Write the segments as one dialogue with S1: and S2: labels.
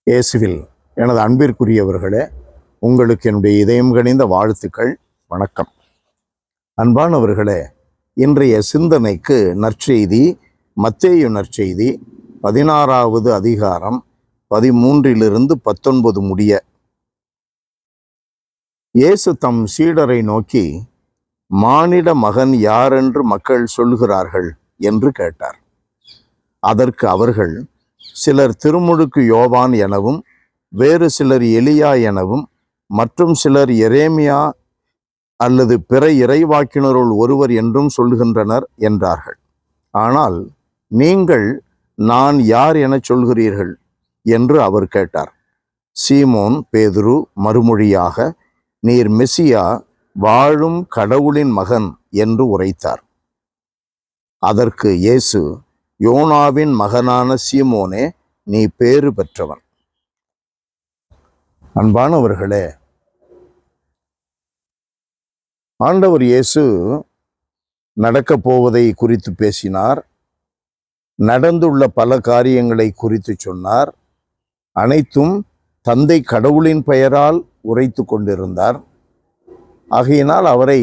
S1: இயேசுவில் எனது அன்பிற்குரியவர்களே, உங்களுக்கு என்னுடைய இதயம் கனிந்த வாழ்த்துக்கள். வணக்கம். அன்பானவர்களே, இன்றைய சிந்தனைக்கு நற்செய்தி மத்தேயு நற்செய்தி 16வது அதிகாரம் 13 - 19 முடிய. இயேசு தம் சீடரை நோக்கி, மானிட மகன் யாரென்று மக்கள் சொல்கிறார்கள் என்று கேட்டார். அதற்கு அவர்கள், சிலர் திருமுழுக்கு யோவான் எனவும், வேறு சிலர் எலியா எனவும், மற்றும் சிலர் எரேமியா அல்லது பிற இறைவாக்கினருள் ஒருவர் என்றும் சொல்கின்றனர் என்றார்கள். ஆனால் நீங்கள் நான் யார் என சொல்கிறீர்கள் என்று அவர் கேட்டார். சீமோன் பேதுரு மறுமொழியாக, நீர் மெசியா, வாழும் கடவுளின் மகன் என்று உரைத்தார். அதற்கு இயேசு, யோனாவின் மகனான சீமோனே, நீ பேறு பெற்றவன். அன்பானவர்களே, ஆண்டவர் இயேசு நடக்கப் போவதை குறித்து பேசினார். நடந்துள்ள பல காரியங்களை குறித்து சொன்னார். அனைத்தும் தந்தை கடவுளின் பெயரால் உரைத்து கொண்டிருந்தார். ஆகையினால் அவரை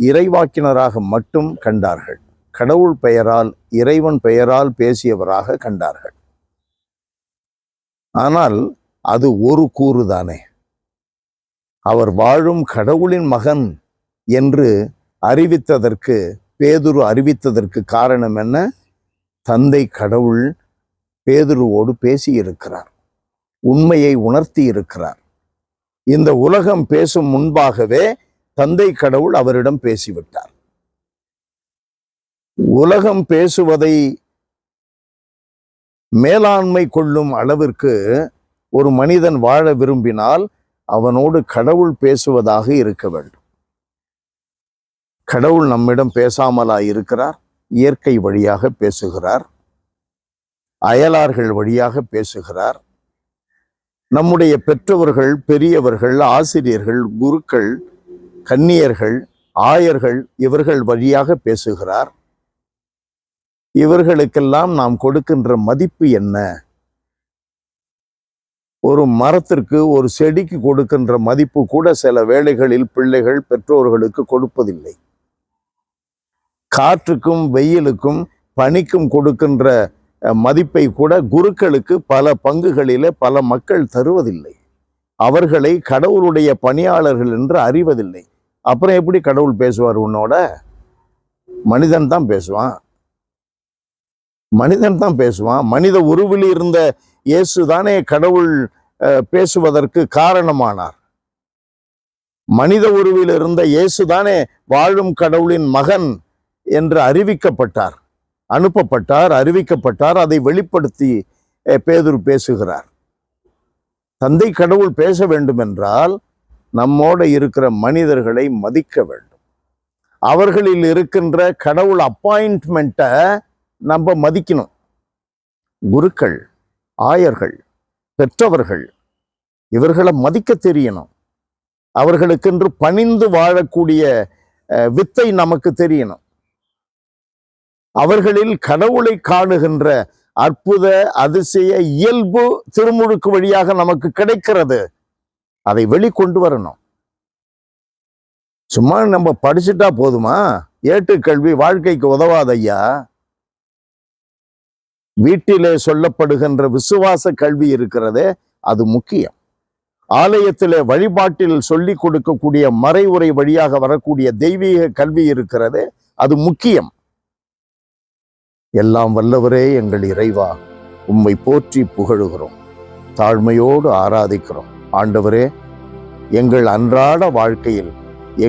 S1: இறைவாக்கினராக மட்டும் கண்டார்கள். கடவுள் பெயரால், இறைவன் பெயரால் பேசியவராக கண்டார்கள். ஆனால் அது ஒரு கூறுதானே. அவர் வாழும் கடவுளின் மகன் என்று அறிவித்ததற்கு, பேதுரு அறிவித்ததற்கு காரணம் என்ன? தந்தை கடவுள் பேதுருவோடு பேசியிருக்கிறார், உண்மையை உணர்த்தி இருக்கிறார். இந்த உலகம் பேசும் முன்பாகவே தந்தை கடவுள் அவரிடம் பேசிவிட்டார். உலகம் பேசுவதை மேலாண்மை கொள்ளும் அளவிற்கு ஒரு மனிதன் வாழ விரும்பினால் அவனோடு கடவுள் பேசுவதாக இருக்க வேண்டும். கடவுள் நம்மிடம் பேசாமலா இருக்கிறார்? இயற்கை வழியாக பேசுகிறார், அயலார்கள் வழியாக பேசுகிறார், நம்முடைய பெற்றவர்கள், பெரியவர்கள், ஆசிரியர்கள், குருக்கள், கன்னியர்கள், ஆயர்கள், இவர்கள் வழியாக பேசுகிறார். இவர்களுக்கெல்லாம் நாம் கொடுக்கின்ற மதிப்பு என்ன? ஒரு மரத்திற்கு, ஒரு செடிக்கு கொடுக்கின்ற மதிப்பு கூட சில வேளைகளில் பிள்ளைகள் பெற்றோர்களுக்கு கொடுப்பதில்லை. காற்றுக்கும் வெயிலுக்கும் பனிக்கும் கொடுக்கின்ற மதிப்பை கூட குருக்களுக்கு பல பங்குகளிலே பல மக்கள் தருவதில்லை. அவர்களை கடவுளுடைய பணியாளர்கள் என்று அறிவதில்லை. அப்புறம் எப்படி கடவுள் பேசுவார் உன்னோட? மனிதன் தான் பேசுவான். மனிதன் தான் பேசுவான். மனித உருவில் இருந்த இயேசு தானே கடவுள் பேசுவதற்கு காரணமானார். மனித உருவில் இருந்த இயேசு தானே வாழும் கடவுளின் மகன் என்று அறிவிக்கப்பட்டார், அனுப்பப்பட்டார், அறிவிக்கப்பட்டார். அதை வெளிப்படுத்தி பேதுரு பேசுகிறார். தந்தை கடவுள் பேச வேண்டும் என்றால் நம்மோட இருக்கிற மனிதர்களை மதிக்க வேண்டும். அவர்களில் இருக்கின்ற கடவுள் அப்பாயின்ட்மெண்ட்டை நம்ம மதிக்கணும். குருக்கள், ஆயர்கள், பெற்றவர்கள், இவர்களை மதிக்க தெரியணும். அவர்களுக்கென்று பணிந்து வாழக்கூடிய வித்தை நமக்கு தெரியணும். அவர்களில் கடவுளை காணுகின்ற அற்புத அதிசய இயல்பு திருமுழுக்கு வழியாக நமக்கு கிடைக்கிறது. அதை வெளிக்கொண்டு வரணும். சும்மா நம்ம படிச்சுட்டா போதுமா? ஏட்டுக்கல்வி வாழ்க்கைக்கு உதவாத ஐயா. வீட்டிலே சொல்லப்படுகின்ற விசுவாச கல்வி இருக்கிறதே, அது முக்கியம். ஆலயத்திலே வழிபாட்டில் சொல்லி கொடுக்கக்கூடிய மறைவுரை வழியாக வரக்கூடிய தெய்வீக கல்வி இருக்கிறதே, அது முக்கியம். எல்லாம் வல்லவரே எங்கள் இறைவா, உம்மை போற்றி புகழுகிறோம், தாழ்மையோடு ஆராதிக்கிறோம். ஆண்டவரே, எங்கள் அன்றாட வாழ்க்கையில்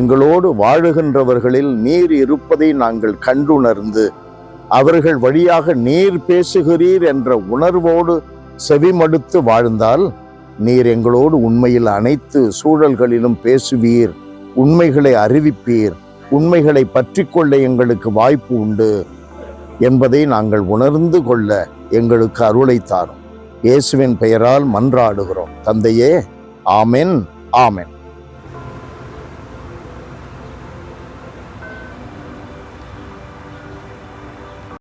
S1: எங்களோடு வாழுகின்றவர்களில் நீர் இருப்பதை நாங்கள் கண்டுணர்ந்து, அவர்கள் வழியாக நீர் பேசுகிறீர் என்ற உணர்வோடு செவிமடுத்து வாழ்ந்தால், நீர் எங்களோடு உண்மையில் அனைத்து சூழல்களிலும் பேசுவீர், உண்மைகளை அறிவிப்பீர், உண்மைகளை பற்றி கொள்ள எங்களுக்கு வாய்ப்பு உண்டு என்பதை நாங்கள் உணர்ந்து கொள்ள எங்களுக்கு அருளை தாரும். இயேசுவின் பெயரால் மன்றாடுகிறோம் தந்தையே. ஆமென், ஆமென்.